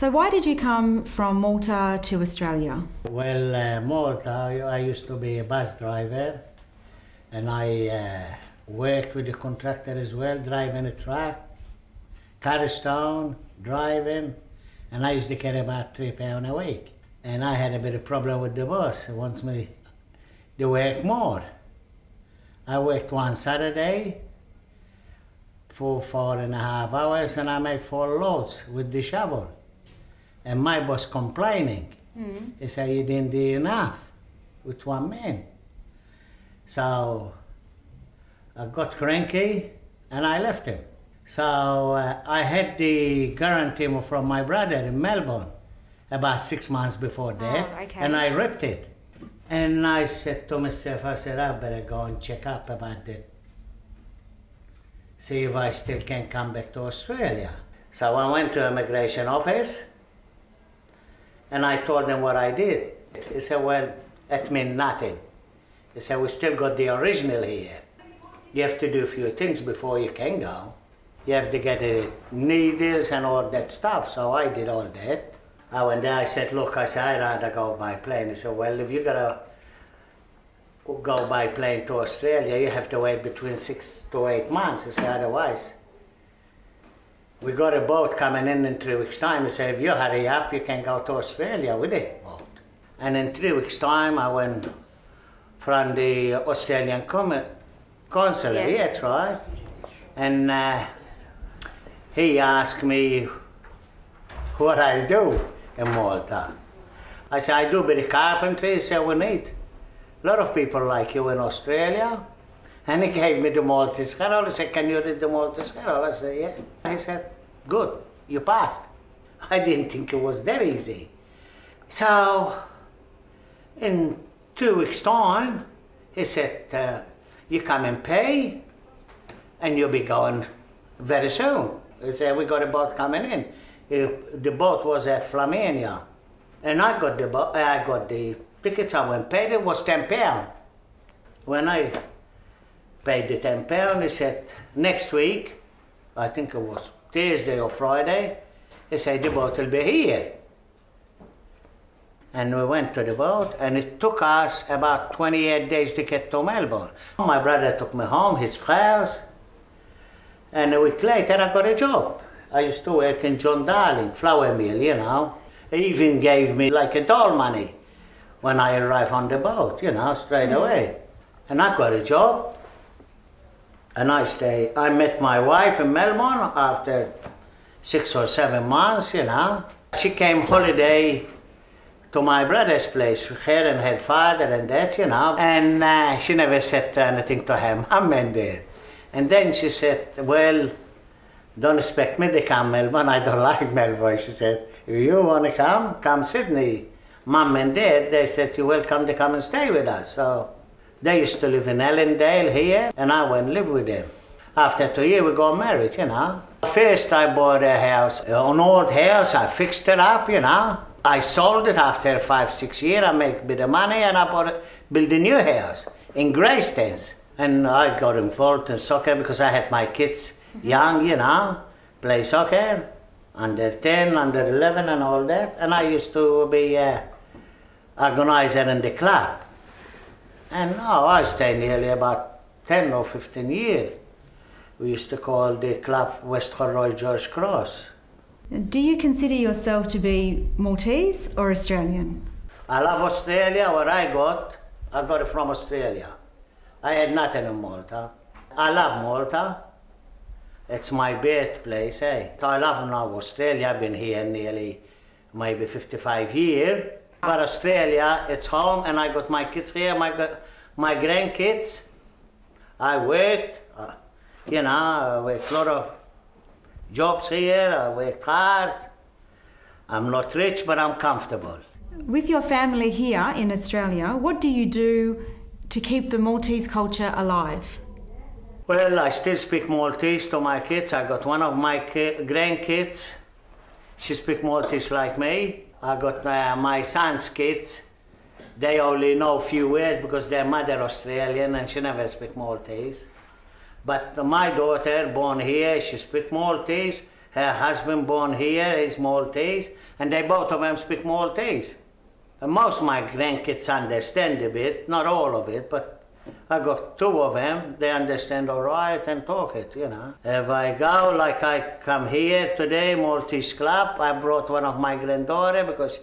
So why did you come from Malta to Australia? Well, Malta, I used to be a bus driver, and I worked with the contractor as well, driving a truck, carry stone, driving, and I used to carry about £3 a week. And I had a bit of problem with the boss. He wants me to work more. I worked one Saturday for 4.5 hours, and I made 4 loads with the shovel. And my boss complaining. He said, you didn't do enough with one man. So I got cranky and I left him. So I had the guarantee from my brother in Melbourne about 6 months before that, and I ripped it. And I said to myself, I better go and check up about that. See if I still can come back to Australia. So I went to immigration office, and I told them what I did. He said, well, that means nothing. He said, we still got the original here. You have to do a few things before you can go. You have to get the needles and all that stuff. So I did all that. I went there, I said, look, I'd rather go by plane. He said, well, if you're gonna go by plane to Australia, you have to wait between 6 to 8 months. He said, otherwise, we got a boat coming in 3 weeks' time. He said, if you hurry up, you can go to Australia with it boat. And in 3 weeks' time, I went from the Australian consulate, yeah, that's right. And he asked me what I do in Malta. I said, I do a bit of carpentry. He said, we need a lot of people like you in Australia. And he gave me the Maltese Herald. He said, can you read the Maltese Herald? I said, yeah. He said, good, you passed. I didn't think it was that easy. So in 2 weeks' time, he said, you come and pay, and you'll be going very soon. He said, we got a boat coming in. The boat was at Flamania. And I got the tickets. I went and paid. It was £10. When I paid the £10, he said, next week, I think it was Thursday or Friday, he said, the boat will be here. And we went to the boat, and it took us about 28 days to get to Melbourne. My brother took me home, his house, and a week later I got a job. I used to work in John Darling, flour mill, you know. He even gave me like a doll money when I arrived on the boat, you know, straight away. And I got a job, and I stayed. I met my wife in Melbourne after 6 or 7 months, you know. She came holiday to my brother's place, her and her father and that, you know. And she never said anything to her mum and dad. And then she said, well, don't expect me to come Melbourne, I don't like Melbourne. She said, if you want to come Sydney. Mum and dad, they said, you're welcome to come and stay with us. So they used to live in Allendale here, and I went and lived with them. After 2 years, we got married, you know. First, I bought a house, an old house, I fixed it up, you know. I sold it after 5, 6 years, I make a bit of money, and I built a new house in Greystanes. And I got involved in soccer because I had my kids young, you know, play soccer, under 10, under 11 and all that. And I used to be organizer in the club. And now I stayed nearly about 10 or 15 years. We used to call the club West Roy George Cross. Do you consider yourself to be Maltese or Australian? I love Australia. What I got it from Australia. I had nothing in Malta. I love Malta. It's my birthplace, eh? I love now Australia. I've been here nearly maybe 55 years. But Australia, it's home, and I got my kids here, my grandkids. I worked, you know, I worked a lot of jobs here, I worked hard. I'm not rich, but I'm comfortable. With your family here in Australia, what do you do to keep the Maltese culture alive? Well, I still speak Maltese to my kids. I got one of my grandkids. She speaks Maltese like me. I got my son's kids. They only know a few words because their mother Australian and she never speak Maltese. But my daughter, born here, she speaks Maltese, Her husband born here, he's Maltese, and they both of them speak Maltese. And most of my grandkids understand a bit, not all of it, but I got two of them, they understand all right and talk it, you know. If I go, like I come here today, Maltese Club, I brought one of my granddaughter because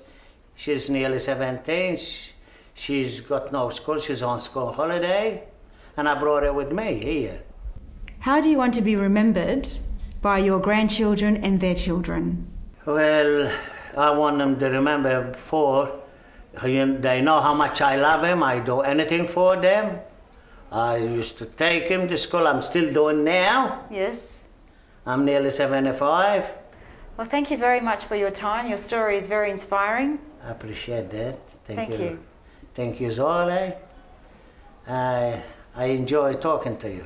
she's nearly 17. She's got no school, she's on school holiday, and I brought her with me here. How do you want to be remembered by your grandchildren and their children? Well, I want them to remember they know how much I love them, I do anything for them. I used to take them to school, I'm still doing now. Yes. I'm nearly 75. Well, thank you very much for your time. Your story is very inspiring. I appreciate that. Thank you. Thank you, Zoe. I enjoy talking to you.